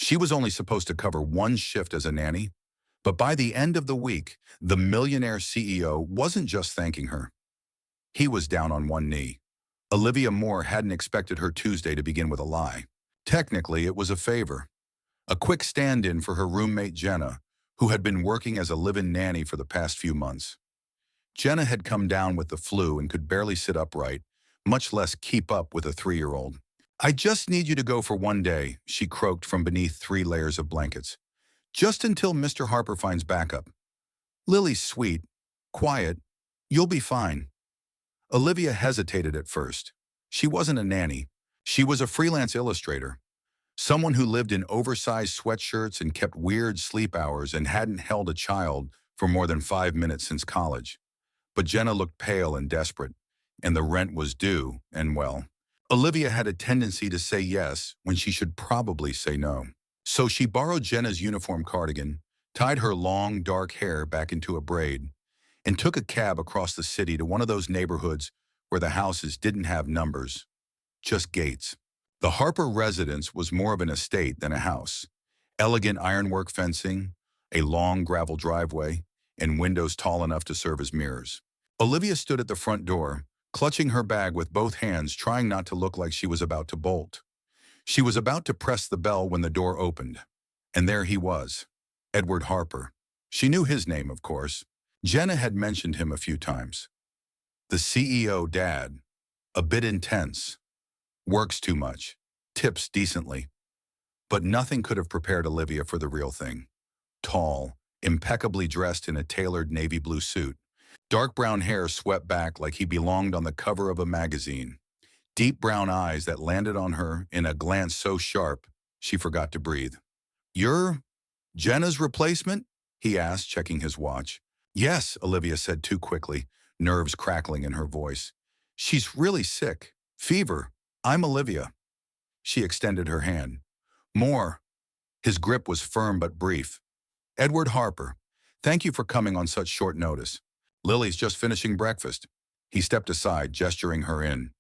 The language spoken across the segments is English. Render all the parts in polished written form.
She was only supposed to cover one shift as a nanny, but by the end of the week, the millionaire CEO wasn't just thanking her. He was down on one knee. Olivia Moore hadn't expected her Tuesday to begin with a lie. Technically, it was a favor. A quick stand-in for her roommate Jenna, who had been working as a live-in nanny for the past few months. Jenna had come down with the flu and could barely sit upright, much less keep up with a 3-year-old. "I just need you to go for one day," she croaked from beneath 3 layers of blankets. "Just until Mr. Harper finds backup. Lily's sweet, quiet. You'll be fine." Olivia hesitated at first. She wasn't a nanny. She was a freelance illustrator. Someone who lived in oversized sweatshirts and kept weird sleep hours and hadn't held a child for more than 5 minutes since college. But Jenna looked pale and desperate, and the rent was due, and well, Olivia had a tendency to say yes when she should probably say no. So she borrowed Jenna's uniform cardigan, tied her long, dark hair back into a braid, and took a cab across the city to one of those neighborhoods where the houses didn't have numbers, just gates. The Harper residence was more of an estate than a house. Elegant ironwork fencing, a long gravel driveway, and windows tall enough to serve as mirrors. Olivia stood at the front door, clutching her bag with both hands, trying not to look like she was about to bolt. She was about to press the bell when the door opened. And there he was, Edward Harper. She knew his name, of course. Jenna had mentioned him a few times. The CEO dad, a bit intense, works too much, tips decently. But nothing could have prepared Olivia for the real thing. Tall, impeccably dressed in a tailored navy blue suit. Dark brown hair swept back like he belonged on the cover of a magazine. Deep brown eyes that landed on her in a glance so sharp she forgot to breathe. "You're Jenna's replacement?" he asked, checking his watch. "Yes," Olivia said too quickly, nerves crackling in her voice. "She's really sick. Fever. I'm Olivia." She extended her hand. "More." His grip was firm but brief. "Edward Harper, thank you for coming on such short notice. Lily's just finishing breakfast." He stepped aside, gesturing her in.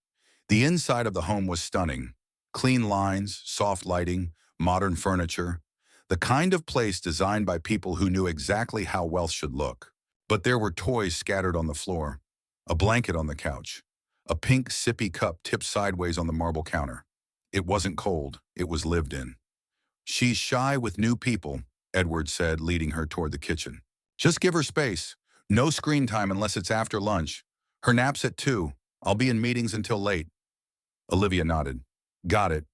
The inside of the home was stunning. Clean lines, soft lighting, modern furniture. The kind of place designed by people who knew exactly how wealth should look. But there were toys scattered on the floor, a blanket on the couch, a pink sippy cup tipped sideways on the marble counter. It wasn't cold, it was lived in. "She's shy with new people," Edward said, leading her toward the kitchen. "Just give her space. No screen time unless it's after lunch. Her nap's at 2. I'll be in meetings until late." Olivia nodded. "Got it."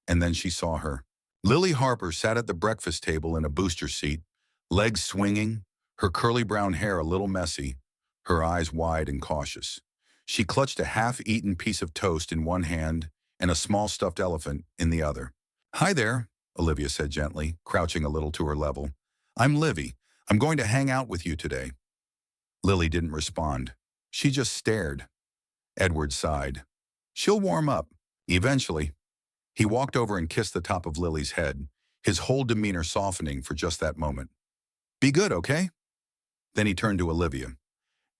And then she saw her. Lily Harper sat at the breakfast table in a booster seat, legs swinging, her curly brown hair a little messy, her eyes wide and cautious. She clutched a half-eaten piece of toast in one hand and a small stuffed elephant in the other. "Hi there," Olivia said gently, crouching a little to her level. "I'm Livy. I'm going to hang out with you today." Lily didn't respond. She just stared. Edward sighed. "She'll warm up. Eventually." He walked over and kissed the top of Lily's head, his whole demeanor softening for just that moment. "Be good, okay?" Then he turned to Olivia.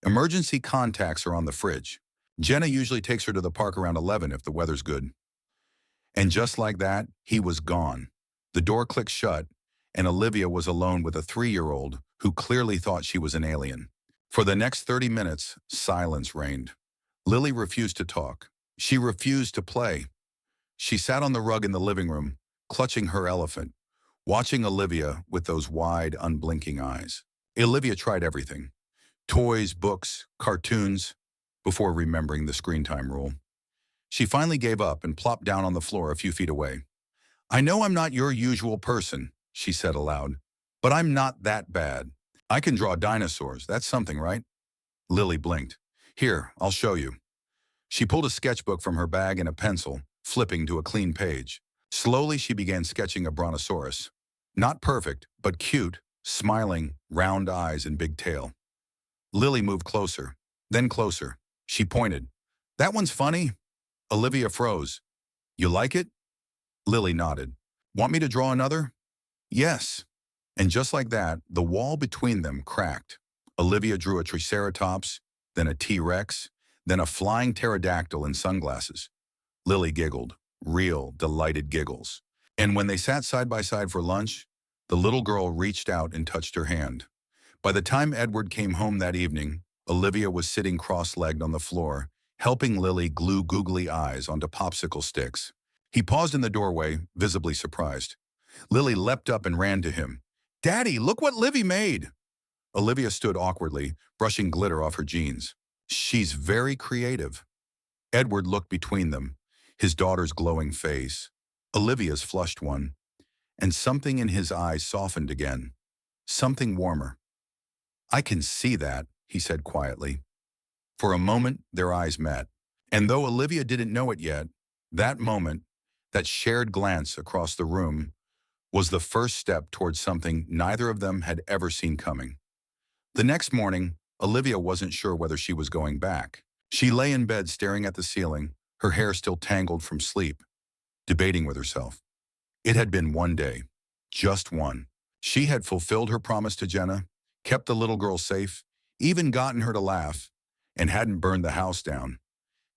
"Emergency contacts are on the fridge. Jenna usually takes her to the park around 11 if the weather's good." And just like that, he was gone. The door clicked shut, and Olivia was alone with a 3-year-old who clearly thought she was an alien. For the next 30 minutes, silence reigned. Lily refused to talk. She refused to play. She sat on the rug in the living room, clutching her elephant, watching Olivia with those wide, unblinking eyes. Olivia tried everything. Toys, books, cartoons, before remembering the screen time rule. She finally gave up and plopped down on the floor a few feet away. "I know I'm not your usual person," she said aloud, "but I'm not that bad. I can draw dinosaurs. That's something, right?" Lily blinked. "Here, I'll show you." She pulled a sketchbook from her bag and a pencil, flipping to a clean page. Slowly, she began sketching a brontosaurus. Not perfect, but cute, smiling, round eyes and big tail. Lily moved closer, then closer. She pointed. "That one's funny." Olivia froze. "You like it?" Lily nodded. "Want me to draw another?" "Yes." And just like that, the wall between them cracked. Olivia drew a triceratops, then a T-Rex, then a flying pterodactyl in sunglasses. Lily giggled, real, delighted giggles. And when they sat side by side for lunch, the little girl reached out and touched her hand. By the time Edward came home that evening, Olivia was sitting cross-legged on the floor, helping Lily glue googly eyes onto popsicle sticks. He paused in the doorway, visibly surprised. Lily leapt up and ran to him. "Daddy, look what Livy made!" Olivia stood awkwardly, brushing glitter off her jeans. "She's very creative." Edward looked between them, his daughter's glowing face, Olivia's flushed one, and something in his eyes softened again. Something warmer. "I can see that," he said quietly. For a moment, their eyes met. And though Olivia didn't know it yet, that moment, that shared glance across the room, was the first step towards something neither of them had ever seen coming. The next morning, Olivia wasn't sure whether she was going back. She lay in bed staring at the ceiling, her hair still tangled from sleep, debating with herself. It had been one day, just one. She had fulfilled her promise to Jenna, kept the little girl safe, even gotten her to laugh, and hadn't burned the house down.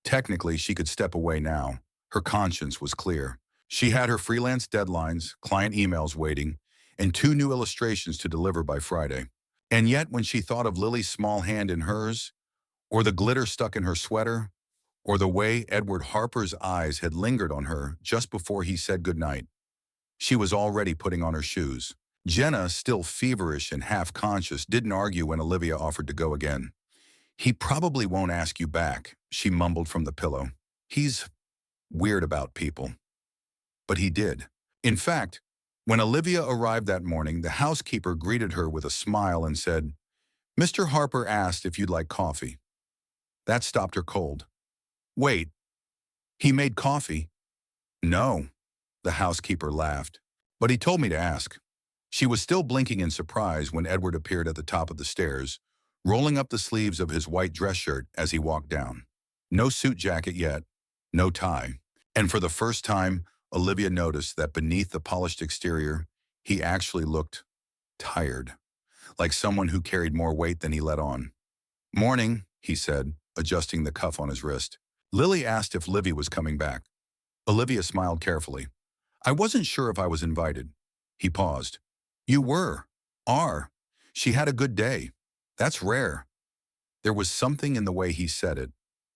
Technically, she could step away now. Her conscience was clear. She had her freelance deadlines, client emails waiting, and 2 new illustrations to deliver by Friday. And yet, when she thought of Lily's small hand in hers, or the glitter stuck in her sweater, or the way Edward Harper's eyes had lingered on her just before he said goodnight, she was already putting on her shoes. Jenna, still feverish and half-conscious, didn't argue when Olivia offered to go again. "He probably won't ask you back," she mumbled from the pillow. "He's weird about people." But he did. In fact, when Olivia arrived that morning, the housekeeper greeted her with a smile and said, "Mr. Harper asked if you'd like coffee." That stopped her cold. "Wait, he made coffee?" "No," the housekeeper laughed, "but he told me to ask." She was still blinking in surprise when Edward appeared at the top of the stairs, rolling up the sleeves of his white dress shirt as he walked down. No suit jacket yet, no tie. And for the first time, Olivia noticed that beneath the polished exterior, he actually looked tired, like someone who carried more weight than he let on. "Morning," he said, adjusting the cuff on his wrist. Lily asked if Livy was coming back. Olivia smiled carefully. "I wasn't sure if I was invited." He paused. "You were. Are. She had a good day. That's rare." There was something in the way he said it.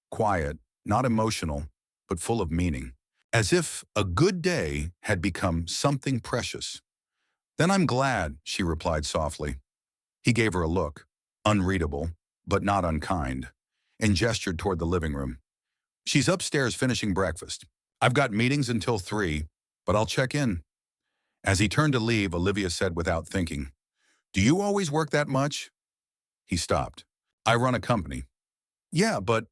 Quiet, not emotional, but full of meaning. As if a good day had become something precious. "Then I'm glad," she replied softly. He gave her a look, unreadable, but not unkind, and gestured toward the living room. "She's upstairs finishing breakfast. I've got meetings until 3, but I'll check in." As he turned to leave, Olivia said without thinking, "Do you always work that much?" He stopped. "I run a company." "Yeah, but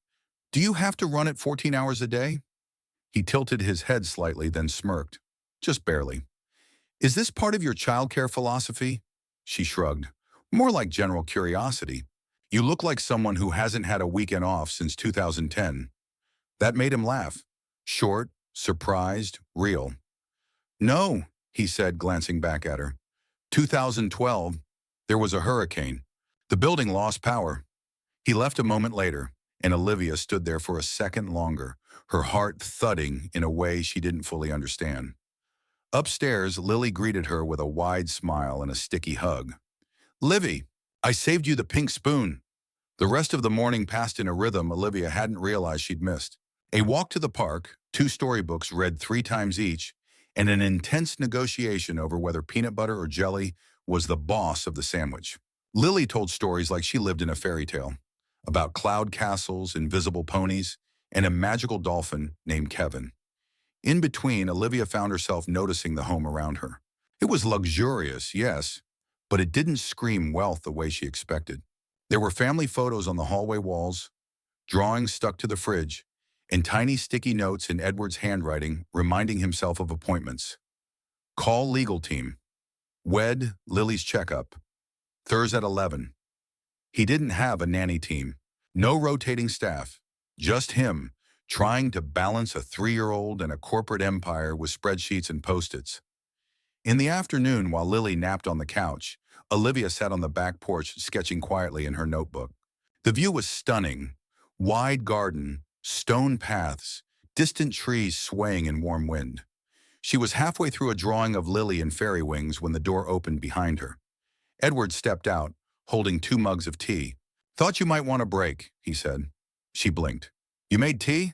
do you have to run it 14 hours a day?" He tilted his head slightly, then smirked. "Just barely." "Is this part of your childcare philosophy?" She shrugged. "More like general curiosity. You look like someone who hasn't had a weekend off since 2010. That made him laugh. Short, surprised, real. "No," he said, glancing back at her. 2012, there was a hurricane. The building lost power." He left a moment later, and Olivia stood there for a second longer, her heart thudding in a way she didn't fully understand. Upstairs, Lily greeted her with a wide smile and a sticky hug. "Livy, I saved you the pink spoon." The rest of the morning passed in a rhythm Olivia hadn't realized she'd missed. A walk to the park, 2 storybooks read 3 times each, and an intense negotiation over whether peanut butter or jelly was the boss of the sandwich. Lily told stories like she lived in a fairy tale, about cloud castles, invisible ponies, and a magical dolphin named Kevin. In between, Olivia found herself noticing the home around her. It was luxurious, yes, but it didn't scream wealth the way she expected. There were family photos on the hallway walls, drawings stuck to the fridge, and tiny sticky notes in Edward's handwriting reminding himself of appointments. Call legal team. Wed, Lily's checkup. Thursday at 11. He didn't have a nanny team. No rotating staff. Just him, trying to balance a 3-year-old and a corporate empire with spreadsheets and Post-its. In the afternoon, while Lily napped on the couch, Olivia sat on the back porch sketching quietly in her notebook. The view was stunning. Wide garden, stone paths, distant trees swaying in warm wind. She was halfway through a drawing of Lily in fairy wings when the door opened behind her. Edward stepped out, holding 2 mugs of tea. "Thought you might want a break," he said. She blinked. "You made tea?"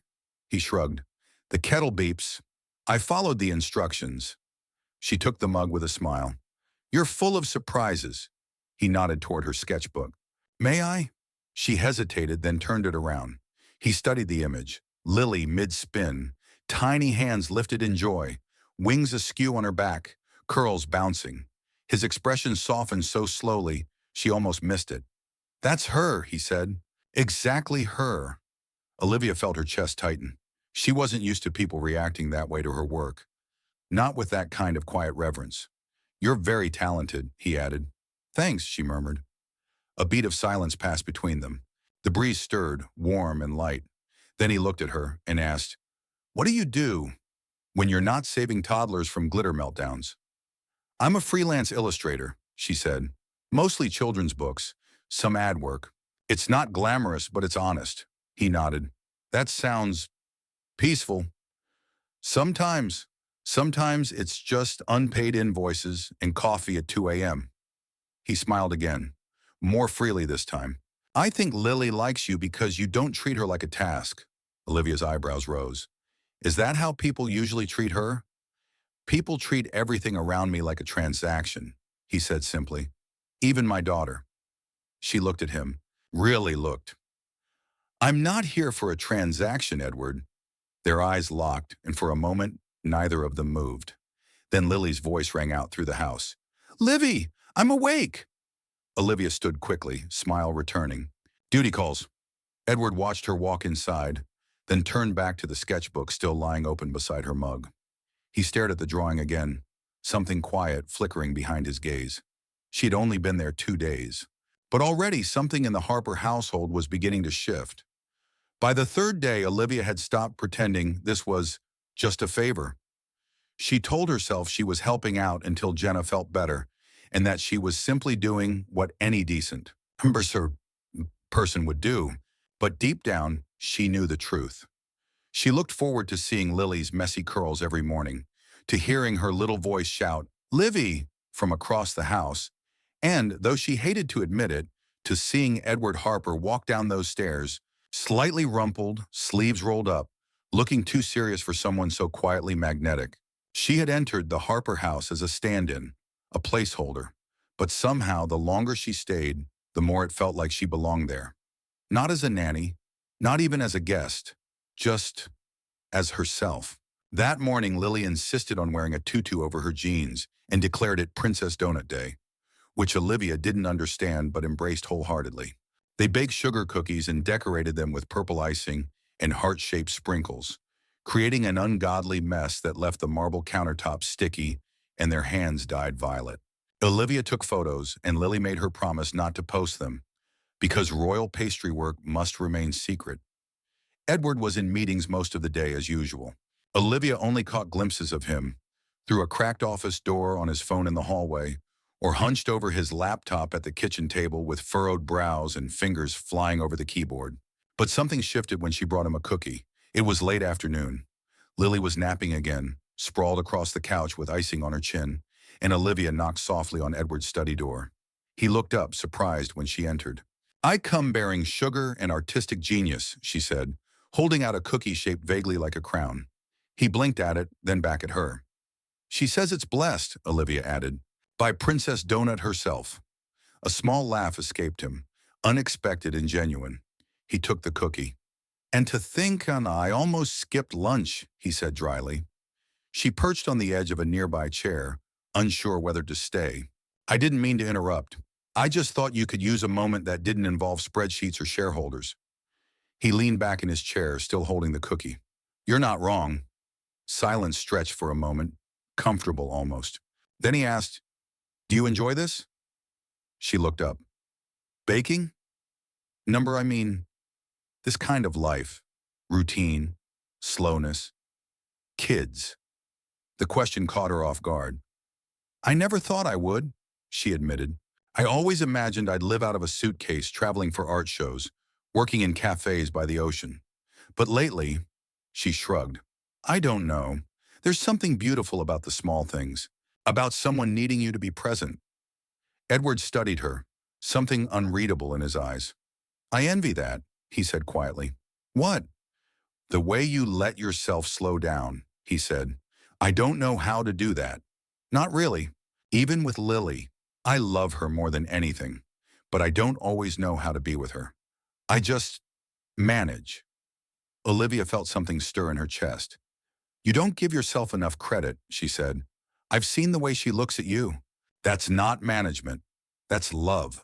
He shrugged. "The kettle beeps. I followed the instructions." She took the mug with a smile. "You're full of surprises." He nodded toward her sketchbook. "May I?" She hesitated, then turned it around. He studied the image. Lily mid-spin, tiny hands lifted in joy, wings askew on her back, curls bouncing. His expression softened so slowly, she almost missed it. "That's her," he said. "Exactly her." Olivia felt her chest tighten. She wasn't used to people reacting that way to her work. Not with that kind of quiet reverence. "You're very talented," he added. "Thanks," she murmured. A beat of silence passed between them. The breeze stirred, warm and light. Then he looked at her and asked, "What do you do when you're not saving toddlers from glitter meltdowns?" "I'm a freelance illustrator," she said. "Mostly children's books, some ad work. It's not glamorous, but it's honest." He nodded. "That sounds peaceful." Sometimes. Sometimes it's just unpaid invoices and coffee at 2 a.m. He smiled again, more freely this time. "I think Lily likes you because you don't treat her like a task." Olivia's eyebrows rose. "Is that how people usually treat her?" "People treat everything around me like a transaction," he said simply. "Even my daughter." She looked at him, really looked. "I'm not here for a transaction, Edward." Their eyes locked, and for a moment, neither of them moved. Then Lily's voice rang out through the house. "Livy, I'm awake!" Olivia stood quickly, smile returning. "Duty calls." Edward watched her walk inside, then turned back to the sketchbook still lying open beside her mug. He stared at the drawing again, something quiet flickering behind his gaze. She had only been there 2 days, but already something in the Harper household was beginning to shift. By the 3rd day, Olivia had stopped pretending this was just a favor. She told herself she was helping out until Jenna felt better, and that she was simply doing what any decent person would do. But deep down, she knew the truth. She looked forward to seeing Lily's messy curls every morning, to hearing her little voice shout, "Livy!" from across the house, and, though she hated to admit it, to seeing Edward Harper walk down those stairs, slightly rumpled, sleeves rolled up, looking too serious for someone so quietly magnetic. She had entered the Harper house as a stand-in, a placeholder, but somehow the longer she stayed, the more it felt like she belonged there. Not as a nanny, not even as a guest, just as herself. That morning, Lily insisted on wearing a tutu over her jeans and declared it Princess Donut Day, which Olivia didn't understand but embraced wholeheartedly. They baked sugar cookies and decorated them with purple icing and heart-shaped sprinkles, creating an ungodly mess that left the marble countertops sticky and their hands dyed violet. Olivia took photos, and Lily made her promise not to post them, because royal pastry work must remain secret. Edward was in meetings most of the day as usual. Olivia only caught glimpses of him through a cracked office door, on his phone in the hallway, or hunched over his laptop at the kitchen table with furrowed brows and fingers flying over the keyboard. But something shifted when she brought him a cookie. It was late afternoon. Lily was napping again, sprawled across the couch with icing on her chin, and Olivia knocked softly on Edward's study door. He looked up, surprised, when she entered. "I come bearing sugar and artistic genius," she said, holding out a cookie shaped vaguely like a crown. He blinked at it, then back at her. "She says it's blessed," Olivia added, "by Princess Donut herself." A small laugh escaped him, unexpected and genuine. He took the cookie. "And to think I almost skipped lunch," he said dryly. She perched on the edge of a nearby chair, unsure whether to stay. "I didn't mean to interrupt. I just thought you could use a moment that didn't involve spreadsheets or shareholders." He leaned back in his chair, still holding the cookie. "You're not wrong." Silence stretched for a moment, comfortable almost. Then he asked, "Do you enjoy this?" She looked up. "Baking? I mean, this kind of life. Routine, slowness, kids." The question caught her off guard. "I never thought I would," she admitted. "I always imagined I'd live out of a suitcase traveling for art shows, working in cafes by the ocean. But lately," she shrugged, "I don't know. There's something beautiful about the small things, about someone needing you to be present. Edward studied her, something unreadable in his eyes. I envy that, he said quietly. What? The way you let yourself slow down, he said. I don't know how to do that. Not really. Even with Lily, I love her more than anything, but I don't always know how to be with her. I just manage. Olivia felt something stir in her chest. You don't give yourself enough credit, she said. I've seen the way she looks at you. That's not management. That's love.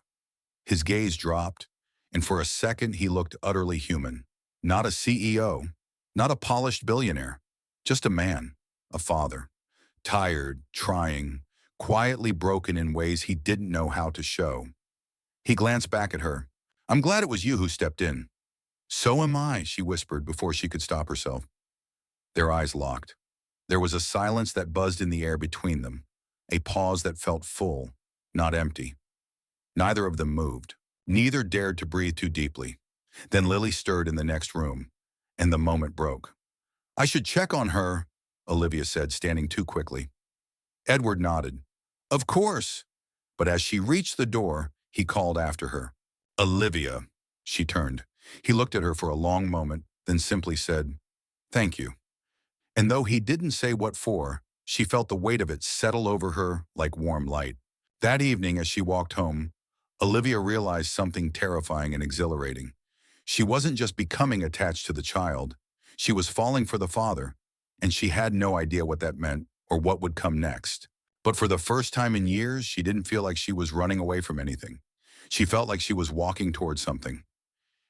His gaze dropped, and for a second he looked utterly human. Not a CEO, not a polished billionaire, just a man, a father. Tired, trying, quietly broken in ways he didn't know how to show. He glanced back at her. I'm glad it was you who stepped in. So am I, she whispered before she could stop herself. Their eyes locked. There was a silence that buzzed in the air between them, a pause that felt full, not empty. Neither of them moved. Neither dared to breathe too deeply. Then Lily stirred in the next room, and the moment broke. I should check on her, Olivia said, standing too quickly. Edward nodded. Of course. But as she reached the door, he called after her. Olivia. She turned. He looked at her for a long moment, then simply said, Thank you. And though he didn't say what for, she felt the weight of it settle over her like warm light. That evening, as she walked home, Olivia realized something terrifying and exhilarating. She wasn't just becoming attached to the child. She was falling for the father, and she had no idea what that meant or what would come next. But for the first time in years, she didn't feel like she was running away from anything. She felt like she was walking towards something.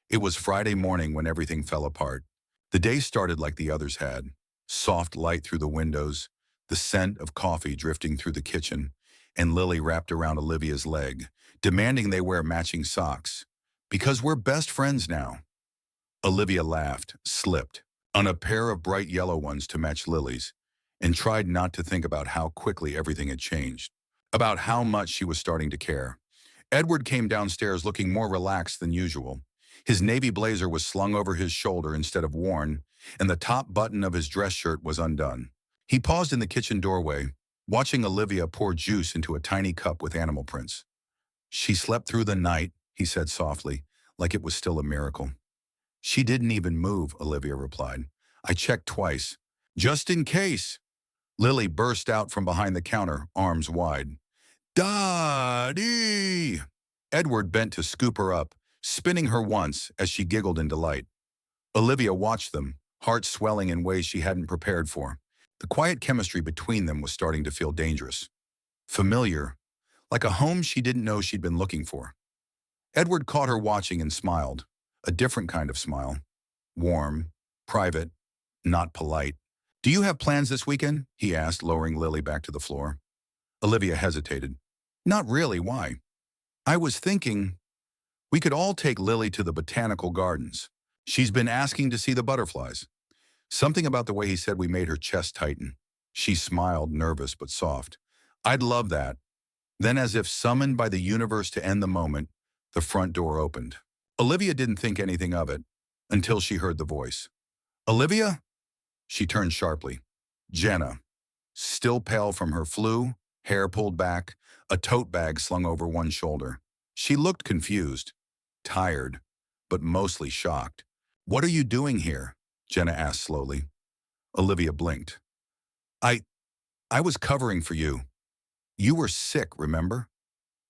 It was Friday morning when everything fell apart. The day started like the others had. Soft light through the windows, the scent of coffee drifting through the kitchen, and Lily wrapped around Olivia's leg, demanding they wear matching socks. Because we're best friends now. Olivia laughed, slipped, on a pair of bright yellow ones to match Lily's, and tried not to think about how quickly everything had changed, about how much she was starting to care. Edward came downstairs looking more relaxed than usual. His navy blazer was slung over his shoulder instead of worn, and the top button of his dress shirt was undone. He paused in the kitchen doorway, watching Olivia pour juice into a tiny cup with animal prints. She slept through the night, he said softly, like it was still a miracle. She didn't even move, Olivia replied. I checked twice. Just in case. Lily burst out from behind the counter, arms wide. Daddy! Edward bent to scoop her up, spinning her once as she giggled in delight. Olivia watched them, heart swelling in ways she hadn't prepared for. The quiet chemistry between them was starting to feel dangerous. Familiar, like a home she didn't know she'd been looking for. Edward caught her watching and smiled, a different kind of smile. Warm, private, not polite. Do you have plans this weekend? He asked, lowering Lily back to the floor. Olivia hesitated. Not really, why? I was thinking we could all take Lily to the botanical gardens. She's been asking to see the butterflies. Something about the way he said we made her chest tighten. She smiled, nervous but soft. I'd love that. Then, as if summoned by the universe to end the moment, the front door opened. Olivia didn't think anything of it until she heard the voice. Olivia? She turned sharply. Jenna, still pale from her flu, hair pulled back, a tote bag slung over one shoulder. She looked confused, tired, but mostly shocked. What are you doing here? Jenna asked slowly. Olivia blinked. I was covering for you. You were sick, remember?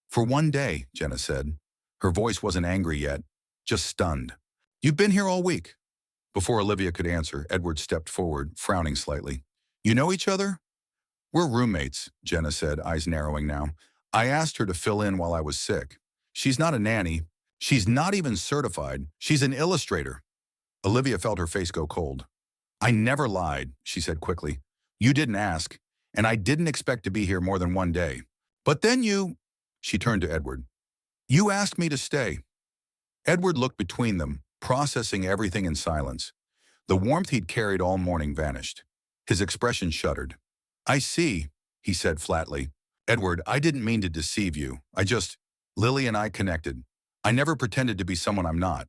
For one day, Jenna said. Her voice wasn't angry yet, just stunned. You've been here all week. Before Olivia could answer, Edward stepped forward, frowning slightly. You know each other? We're roommates, Jenna said, eyes narrowing now. I asked her to fill in while I was sick. She's not a nanny. She's not even certified. She's an illustrator. Olivia felt her face go cold. I never lied, she said quickly. You didn't ask, and I didn't expect to be here more than one day. But then she turned to Edward. You asked me to stay. Edward looked between them, processing everything in silence. The warmth he'd carried all morning vanished. His expression shuddered. I see, he said flatly. Edward, I didn't mean to deceive you. Lily and I connected. I never pretended to be someone I'm not.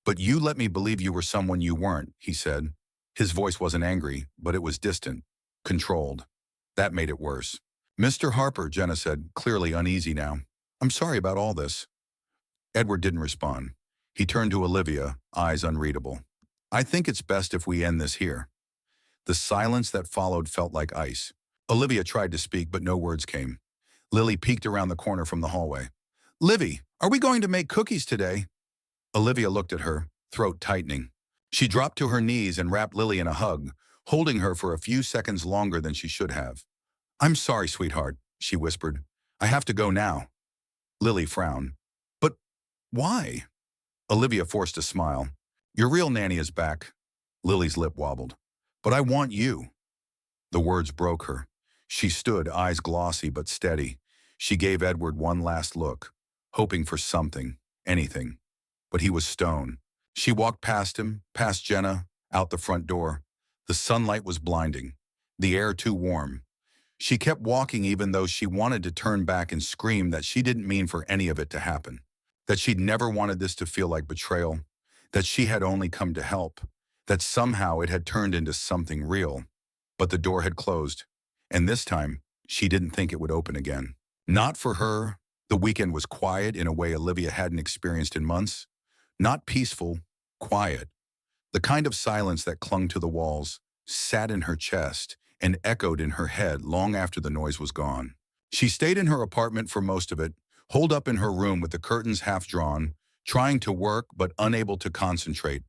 But you let me believe you were someone you weren't, he said. His voice wasn't angry, but it was distant. controlled. That made it worse. Mr. Harper, Jenna said, clearly uneasy now. I'm sorry about all this. Edward didn't respond. He turned to Olivia, eyes unreadable. I think it's best if we end this here. The silence that followed felt like ice. Olivia tried to speak, but no words came. Lily peeked around the corner from the hallway. Livy, are we going to make cookies today? Olivia looked at her, throat tightening. She dropped to her knees and wrapped Lily in a hug, holding her for a few seconds longer than she should have. I'm sorry, sweetheart, she whispered. I have to go now. Lily frowned. But why? Olivia forced a smile. Your real nanny is back. Lily's lip wobbled. But I want you. The words broke her. She stood, eyes glossy but steady. She gave Edward one last look, hoping for something, anything. But he was stone. She walked past him, past Jenna, out the front door. The sunlight was blinding, the air too warm. She kept walking even though she wanted to turn back and scream that she didn't mean for any of it to happen, that she'd never wanted this to feel like betrayal, that she had only come to help, that somehow it had turned into something real. But the door had closed, and this time, she didn't think it would open again. Not for her. The weekend was quiet in a way Olivia hadn't experienced in months. Not peaceful, quiet. The kind of silence that clung to the walls, sat in her chest, and echoed in her head long after the noise was gone. She stayed in her apartment for most of it, holed up in her room with the curtains half drawn, trying to work but unable to concentrate.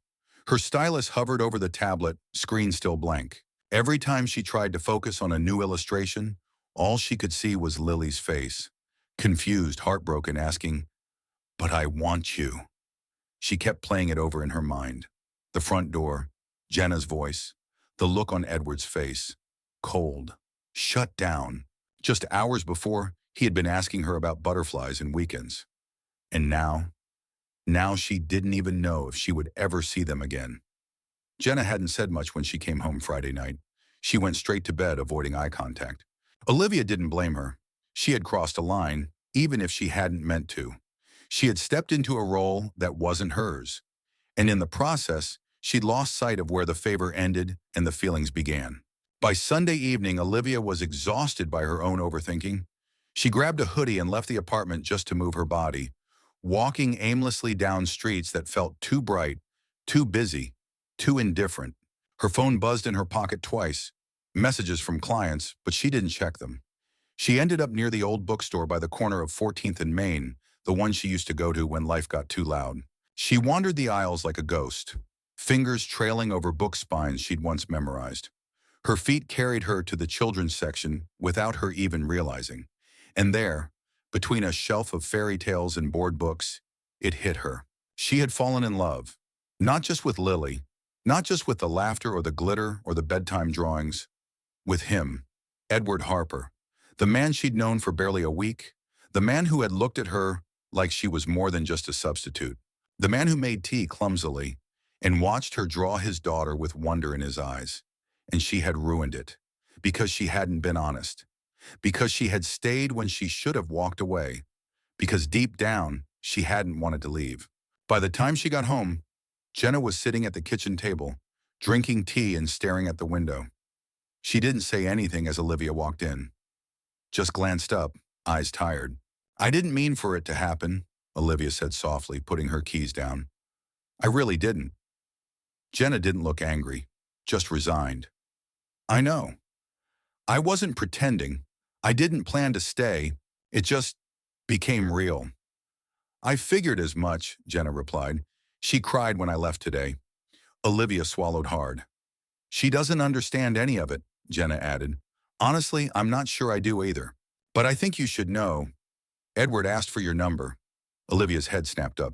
Her stylus hovered over the tablet, screen still blank. Every time she tried to focus on a new illustration, all she could see was Lily's face, confused, heartbroken, asking, "But I want you." She kept playing it over in her mind. The front door, Jenna's voice, the look on Edward's face, cold, shut down. Just hours before, he had been asking her about butterflies and weekends. And now she didn't even know if she would ever see them again. Jenna hadn't said much when she came home Friday night. She went straight to bed, avoiding eye contact. Olivia didn't blame her. She had crossed a line, even if she hadn't meant to. She had stepped into a role that wasn't hers. And in the process, she'd lost sight of where the favor ended and the feelings began. By Sunday evening, Olivia was exhausted by her own overthinking. She grabbed a hoodie and left the apartment just to move her body, walking aimlessly down streets that felt too bright, too busy, too indifferent. Her phone buzzed in her pocket twice, messages from clients, but she didn't check them. She ended up near the old bookstore by the corner of 14th and Main, the one she used to go to when life got too loud. She wandered the aisles like a ghost, fingers trailing over book spines she'd once memorized. Her feet carried her to the children's section without her even realizing. And there, between a shelf of fairy tales and board books, it hit her. She had fallen in love, not just with Lily, not just with the laughter or the glitter or the bedtime drawings, with him, Edward Harper, the man she'd known for barely a week, the man who had looked at her like she was more than just a substitute, the man who made tea clumsily and watched her draw his daughter with wonder in his eyes. And she had ruined it, because she hadn't been honest, because she had stayed when she should have walked away, because deep down, she hadn't wanted to leave. By the time she got home, Jenna was sitting at the kitchen table, drinking tea and staring at the window. She didn't say anything as Olivia walked in, just glanced up, eyes tired. I didn't mean for it to happen, Olivia said softly, putting her keys down. I really didn't. Jenna didn't look angry, just resigned. I know. I wasn't pretending. I didn't plan to stay. It just became real. I figured as much, Jenna replied. She cried when I left today. Olivia swallowed hard. She doesn't understand any of it, Jenna added. Honestly, I'm not sure I do either. But I think you should know. Edward asked for your number. Olivia's head snapped up.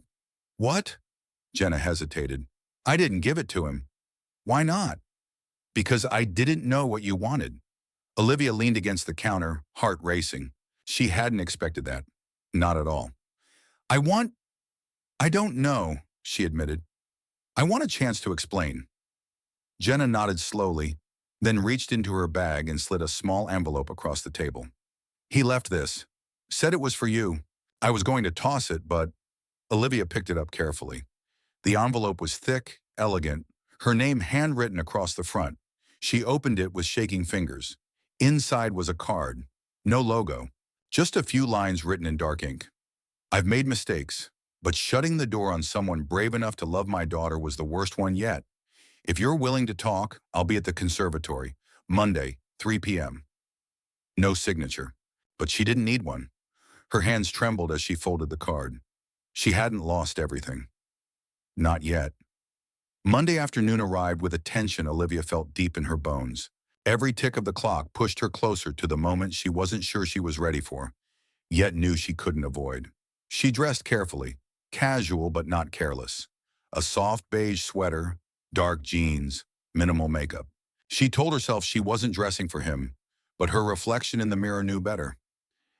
What? Jenna hesitated. I didn't give it to him. Why not? Because I didn't know what you wanted. Olivia leaned against the counter, heart racing. She hadn't expected that. Not at all. I don't know, she admitted. I want a chance to explain. Jenna nodded slowly, then reached into her bag and slid a small envelope across the table. He left this. Said it was for you. I was going to toss it, but Olivia picked it up carefully. The envelope was thick, elegant, her name handwritten across the front. She opened it with shaking fingers. Inside was a card. No logo. Just a few lines written in dark ink. I've made mistakes, but shutting the door on someone brave enough to love my daughter was the worst one yet. If you're willing to talk, I'll be at the conservatory. Monday, 3 p.m. No signature. But she didn't need one. Her hands trembled as she folded the card. She hadn't lost everything. Not yet. Monday afternoon arrived with a tension Olivia felt deep in her bones. Every tick of the clock pushed her closer to the moment she wasn't sure she was ready for, yet knew she couldn't avoid. She dressed carefully, casual but not careless. A soft beige sweater, dark jeans, minimal makeup. She told herself she wasn't dressing for him, but her reflection in the mirror knew better.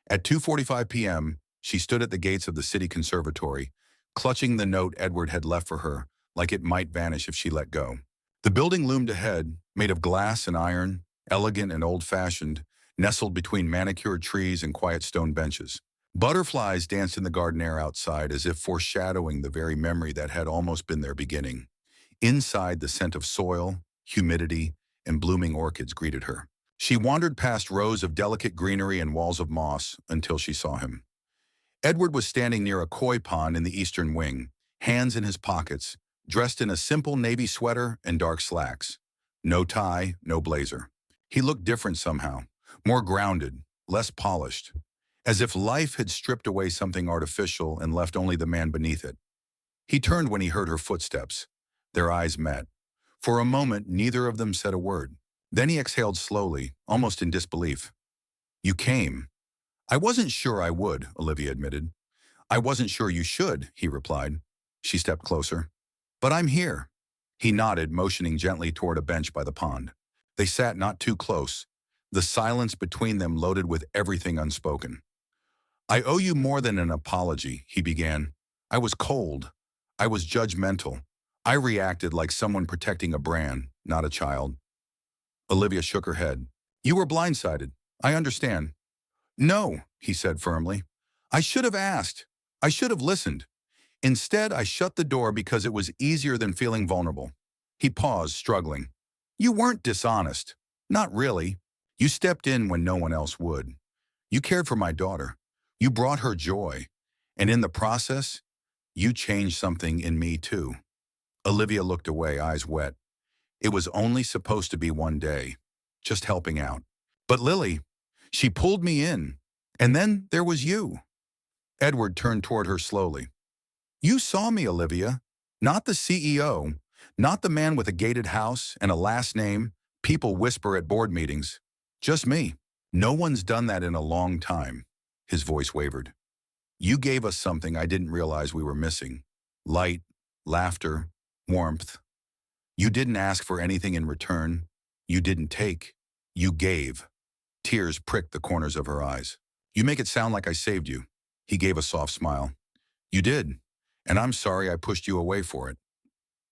At 2:45 p.m., she stood at the gates of the city conservatory, clutching the note Edward had left for her, like it might vanish if she let go. The building loomed ahead, made of glass and iron, elegant and old-fashioned, nestled between manicured trees and quiet stone benches. Butterflies danced in the garden air outside as if foreshadowing the very memory that had almost been their beginning. Inside, the scent of soil, humidity, and blooming orchids greeted her. She wandered past rows of delicate greenery and walls of moss until she saw him. Edward was standing near a koi pond in the eastern wing, hands in his pockets, dressed in a simple navy sweater and dark slacks. No tie, no blazer. He looked different somehow, more grounded, less polished, as if life had stripped away something artificial and left only the man beneath it. He turned when he heard her footsteps. Their eyes met. For a moment, neither of them said a word. Then he exhaled slowly, almost in disbelief. You came. I wasn't sure I would, Olivia admitted. I wasn't sure you should, he replied. She stepped closer. But I'm here. He nodded, motioning gently toward a bench by the pond. They sat not too close, the silence between them loaded with everything unspoken. I owe you more than an apology, he began. I was cold. I was judgmental. I reacted like someone protecting a brand, not a child. Olivia shook her head. You were blindsided. I understand. No, he said firmly. I should have asked. I should have listened. Instead, I shut the door because it was easier than feeling vulnerable. He paused, struggling. You weren't dishonest. Not really. You stepped in when no one else would. You cared for my daughter. You brought her joy. And in the process, you changed something in me too. Olivia looked away, eyes wet. It was only supposed to be one day, just helping out. But Lily, she pulled me in. And then there was you. Edward turned toward her slowly. You saw me, Olivia. Not the CEO, not the man with a gated house and a last name people whisper at board meetings. Just me. No one's done that in a long time. His voice wavered. You gave us something I didn't realize we were missing. Light, laughter, warmth. You didn't ask for anything in return. You didn't take. You gave. Tears pricked the corners of her eyes. You make it sound like I saved you. He gave a soft smile. You did. And I'm sorry I pushed you away for it.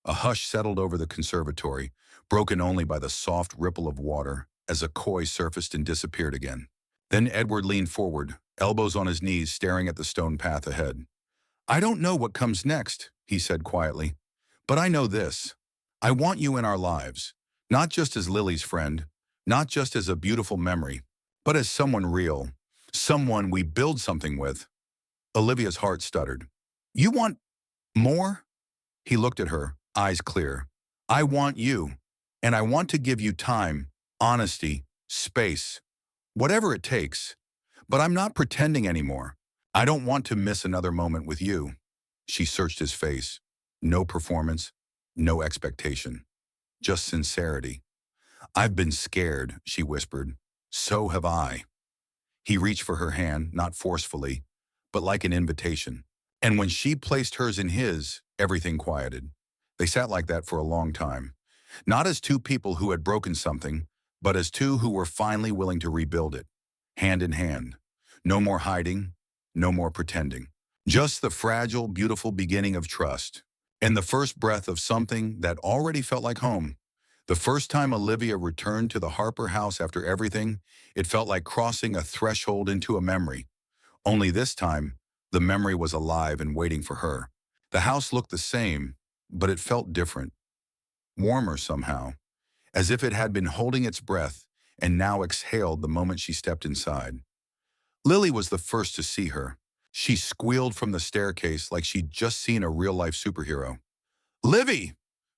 A hush settled over the conservatory, broken only by the soft ripple of water as a koi surfaced and disappeared again. Then Edward leaned forward, elbows on his knees, staring at the stone path ahead. I don't know what comes next, he said quietly, but I know this. I want you in our lives, not just as Lily's friend, not just as a beautiful memory, but as someone real, someone we build something with. Olivia's heart stuttered. You want more? He looked at her, eyes clear. I want you, and I want to give you time, honesty, space, whatever it takes. But I'm not pretending anymore. I don't want to miss another moment with you. She searched his face. No performance, no expectation, just sincerity. I've been scared, she whispered. So have I. He reached for her hand, not forcefully, but like an invitation. And when she placed hers in his, everything quieted. They sat like that for a long time. Not as two people who had broken something, but as two who were finally willing to rebuild it, hand in hand. No more hiding, no more pretending. Just the fragile, beautiful beginning of trust. And the first breath of something that already felt like home. The first time Olivia returned to the Harper house after everything, it felt like crossing a threshold into a memory. Only this time, the memory was alive and waiting for her. The house looked the same, but it felt different. Warmer somehow. as if it had been holding its breath and now exhaled the moment she stepped inside. Lily was the first to see her. She squealed from the staircase like she'd just seen a real-life superhero. "Livy!"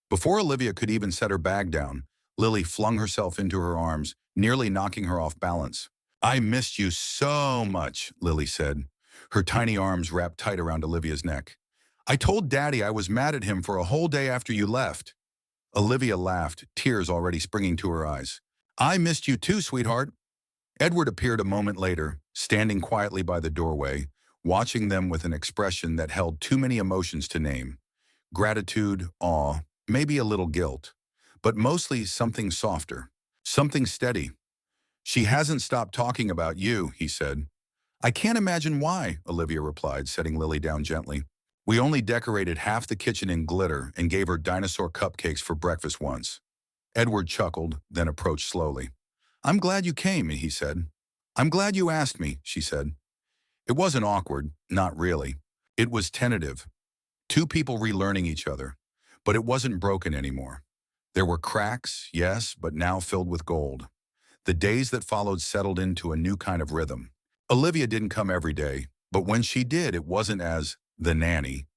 Before Olivia could even set her bag down, Lily flung herself into her arms, nearly knocking her off balance. "I missed you so much," Lily said, her tiny arms wrapped tight around Olivia's neck. "I told Daddy I was mad at him for a whole day after you left." Olivia laughed, tears already springing to her eyes. "I missed you too, sweetheart." Edward appeared a moment later, standing quietly by the doorway, watching them with an expression that held too many emotions to name. Gratitude, awe, maybe a little guilt, but mostly something softer, something steady. "She hasn't stopped talking about you," he said. "I can't imagine why," Olivia replied, setting Lily down gently. "We only decorated half the kitchen in glitter and gave her dinosaur cupcakes for breakfast once." Edward chuckled, then approached slowly. "I'm glad you came," he said. "I'm glad you asked me," she said. It wasn't awkward, not really. It was tentative. Two people relearning each other. But it wasn't broken anymore. There were cracks, yes, but now filled with gold. The days that followed settled into a new kind of rhythm. Olivia didn't come every day, but when she did, it wasn't as the nanny.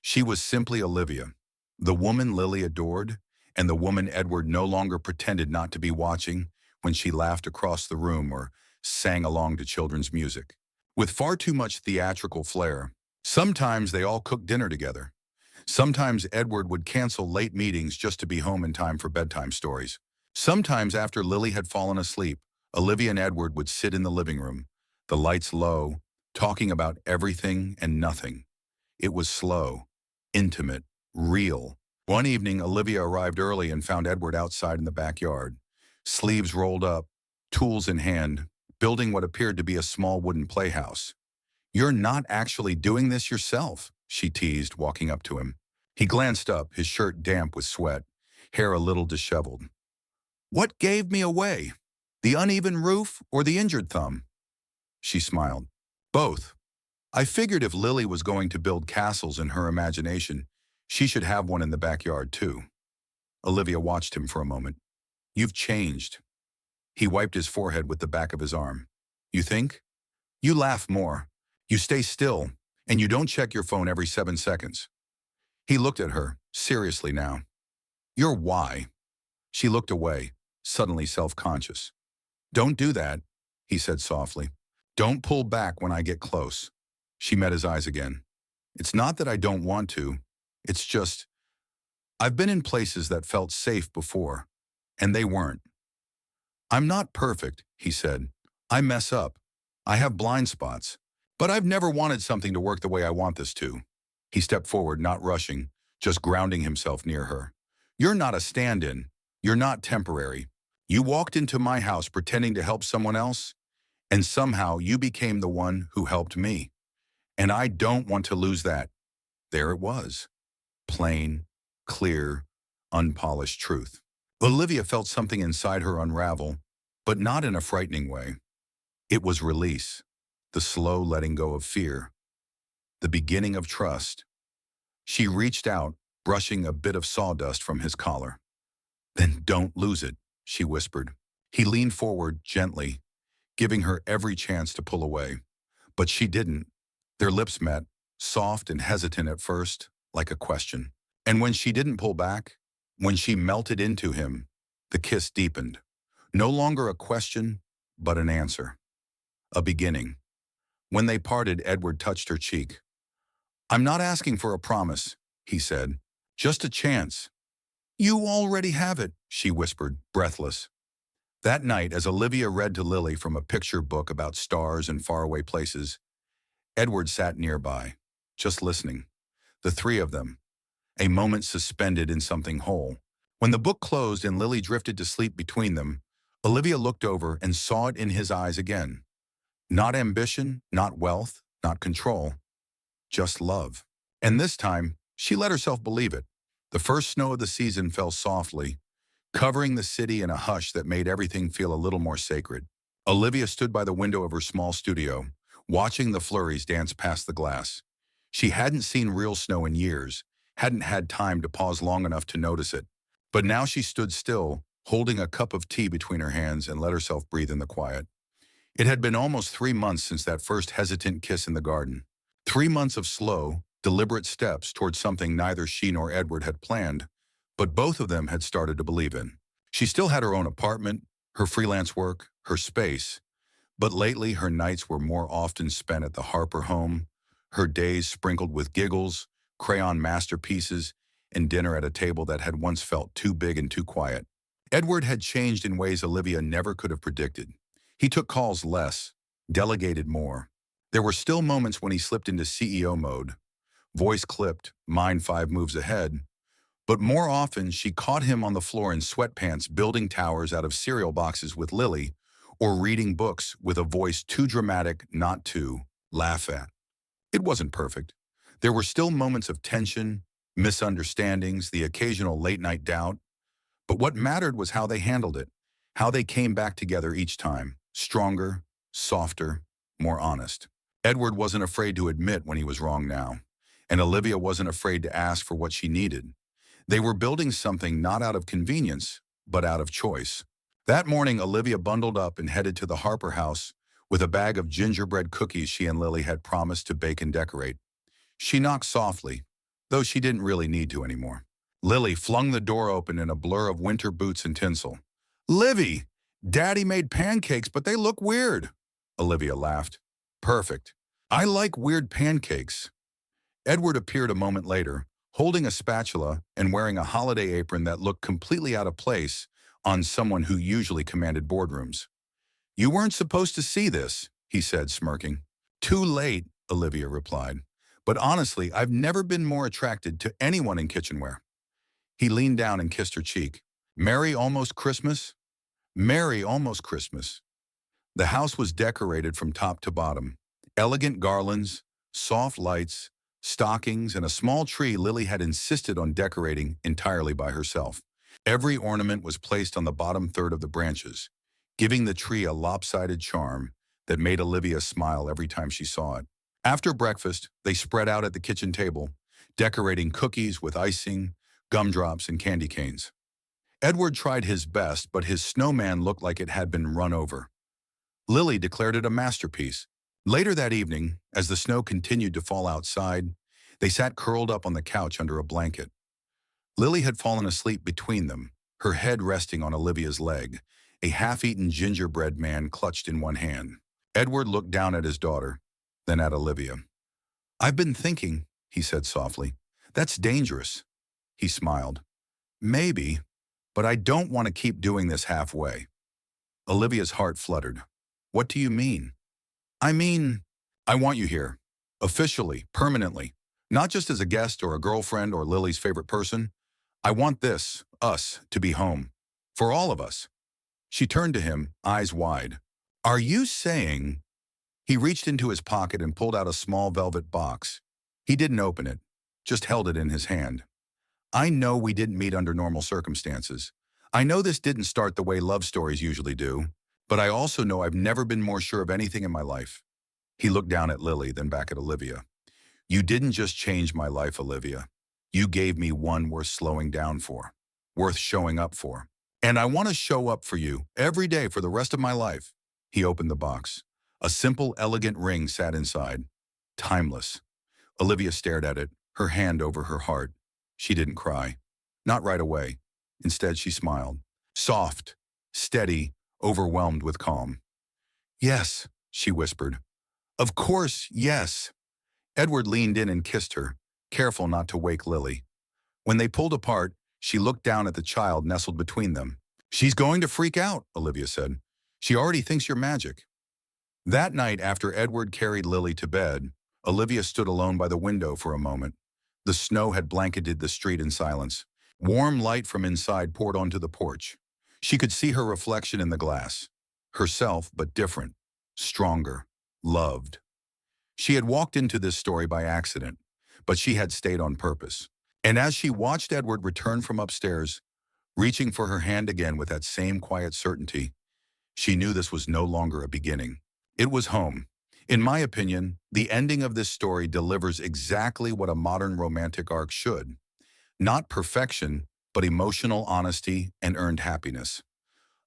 She was simply Olivia, the woman Lily adored, and the woman Edward no longer pretended not to be watching when she laughed across the room or sang along to children's music. With far too much theatrical flair, sometimes they all cooked dinner together. Sometimes Edward would cancel late meetings just to be home in time for bedtime stories. Sometimes after Lily had fallen asleep, Olivia and Edward would sit in the living room, the lights low, talking about everything and nothing. It was slow, intimate, real. One evening, Olivia arrived early and found Edward outside in the backyard, sleeves rolled up, tools in hand, building what appeared to be a small wooden playhouse. "You're not actually doing this yourself," she teased, walking up to him. He glanced up, his shirt damp with sweat, hair a little disheveled. "What gave me away? The uneven roof or the injured thumb?" She smiled. "Both. I figured if Lily was going to build castles in her imagination, she should have one in the backyard too." Olivia watched him for a moment. "You've changed." He wiped his forehead with the back of his arm. "You think? You laugh more. You stay still, and you don't check your phone every 7 seconds." He looked at her, seriously now. "You're why?" She looked away, suddenly self-conscious. "Don't do that," he said softly. "Don't pull back when I get close." She met his eyes again. "It's not that I don't want to. It's just, I've been in places that felt safe before, and they weren't." "I'm not perfect," he said. "I mess up. I have blind spots. But I've never wanted something to work the way I want this to." He stepped forward, not rushing, just grounding himself near her. "You're not a stand-in. You're not temporary. You walked into my house pretending to help someone else, and somehow you became the one who helped me. And I don't want to lose that." There it was. Plain, clear, unpolished truth. Olivia felt something inside her unravel, but not in a frightening way. It was release, the slow letting go of fear, the beginning of trust. She reached out, brushing a bit of sawdust from his collar. "Then don't lose it," she whispered. He leaned forward gently, giving her every chance to pull away. But she didn't. Their lips met, soft and hesitant at first, like a question. And when she didn't pull back, when she melted into him, the kiss deepened. No longer a question, but an answer. A beginning. When they parted, Edward touched her cheek. "I'm not asking for a promise," he said. "Just a chance." "You already have it," she whispered, breathless. That night, as Olivia read to Lily from a picture book about stars and faraway places, Edward sat nearby, just listening. The three of them, a moment suspended in something whole. When the book closed and Lily drifted to sleep between them, Olivia looked over and saw it in his eyes again. Not ambition, not wealth, not control, just love. And this time, she let herself believe it. The first snow of the season fell softly, covering the city in a hush that made everything feel a little more sacred. Olivia stood by the window of her small studio, watching the flurries dance past the glass. She hadn't seen real snow in years, hadn't had time to pause long enough to notice it. But now she stood still, holding a cup of tea between her hands, and let herself breathe in the quiet. It had been almost 3 months since that first hesitant kiss in the garden. 3 months of slow, deliberate steps towards something neither she nor Edward had planned, but both of them had started to believe in. She still had her own apartment, her freelance work, her space, but lately her nights were more often spent at the Harper home, her days sprinkled with giggles, crayon masterpieces, and dinner at a table that had once felt too big and too quiet. Edward had changed in ways Olivia never could have predicted. He took calls less, delegated more. There were still moments when he slipped into CEO mode, voice clipped, mind 5 moves ahead, but more often she caught him on the floor in sweatpants building towers out of cereal boxes with Lily, or reading books with a voice too dramatic not to laugh at. It wasn't perfect. There were still moments of tension, misunderstandings, the occasional late-night doubt, but what mattered was how they handled it, how they came back together each time, stronger, softer, more honest. Edward wasn't afraid to admit when he was wrong now, and Olivia wasn't afraid to ask for what she needed. They were building something not out of convenience, but out of choice. That morning, Olivia bundled up and headed to the Harper house with a bag of gingerbread cookies she and Lily had promised to bake and decorate. She knocked softly, though she didn't really need to anymore. Lily flung the door open in a blur of winter boots and tinsel. "Livy, Daddy made pancakes, but they look weird." Olivia laughed. "Perfect. I like weird pancakes." Edward appeared a moment later, holding a spatula and wearing a holiday apron that looked completely out of place on someone who usually commanded boardrooms. "You weren't supposed to see this," he said, smirking. "Too late," Olivia replied. "But honestly, I've never been more attracted to anyone in kitchenware." He leaned down and kissed her cheek. "Merry almost Christmas?" "Merry almost Christmas." The house was decorated from top to bottom. Elegant garlands, soft lights, stockings, and a small tree Lily had insisted on decorating entirely by herself. Every ornament was placed on the bottom third of the branches, giving the tree a lopsided charm that made Olivia smile every time she saw it. After breakfast, they spread out at the kitchen table, decorating cookies with icing, gumdrops, and candy canes. Edward tried his best, but his snowman looked like it had been run over. Lily declared it a masterpiece. Later that evening, as the snow continued to fall outside, they sat curled up on the couch under a blanket. Lily had fallen asleep between them, her head resting on Olivia's leg, a half-eaten gingerbread man clutched in one hand. Edward looked down at his daughter, then at Olivia. "I've been thinking," he said softly. "That's dangerous." He smiled. "Maybe, but I don't want to keep doing this halfway." Olivia's heart fluttered. "What do you mean?" "I mean, I want you here. Officially, permanently. Not just as a guest or a girlfriend or Lily's favorite person. I want this, us, to be home. For all of us." She turned to him, eyes wide. "Are you saying—" He reached into his pocket and pulled out a small velvet box. He didn't open it, just held it in his hand. "I know we didn't meet under normal circumstances. I know this didn't start the way love stories usually do, but I also know I've never been more sure of anything in my life." He looked down at Lily, then back at Olivia. "You didn't just change my life, Olivia. You gave me one worth slowing down for, worth showing up for. And I want to show up for you every day for the rest of my life." He opened the box. A simple, elegant ring sat inside. Timeless. Olivia stared at it, her hand over her heart. She didn't cry. Not right away. Instead, she smiled. Soft, steady, overwhelmed with calm. "Yes," she whispered. "Of course, yes." Edward leaned in and kissed her, careful not to wake Lily. When they pulled apart, she looked down at the child nestled between them. "She's going to freak out," Olivia said. "She already thinks you're magic." That night, after Edward carried Lily to bed, Olivia stood alone by the window for a moment. The snow had blanketed the street in silence. Warm light from inside poured onto the porch. She could see her reflection in the glass. Herself, but different, stronger, loved. She had walked into this story by accident, but she had stayed on purpose. And as she watched Edward return from upstairs, reaching for her hand again with that same quiet certainty, she knew this was no longer a beginning. It was home. In my opinion, the ending of this story delivers exactly what a modern romantic arc should. Not perfection, but emotional honesty and earned happiness.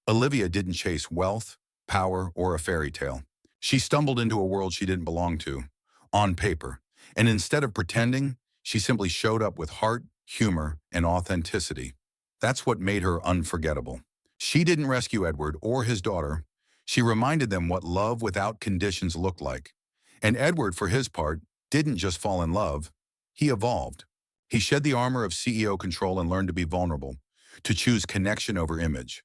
Olivia didn't chase wealth, power, or a fairy tale. She stumbled into a world she didn't belong to, on paper, and instead of pretending, she simply showed up with heart, humor, and authenticity. That's what made her unforgettable. She didn't rescue Edward or his daughter. She reminded them what love without conditions looked like. And Edward, for his part, didn't just fall in love. He evolved. He shed the armor of CEO control and learned to be vulnerable, to choose connection over image.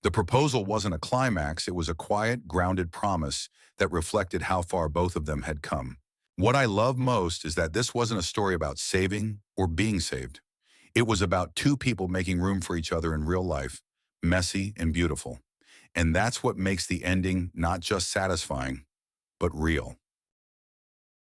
The proposal wasn't a climax, it was a quiet, grounded promise that reflected how far both of them had come. What I love most is that this wasn't a story about saving or being saved. It was about two people making room for each other in real life, messy and beautiful. And that's what makes the ending not just satisfying, but real.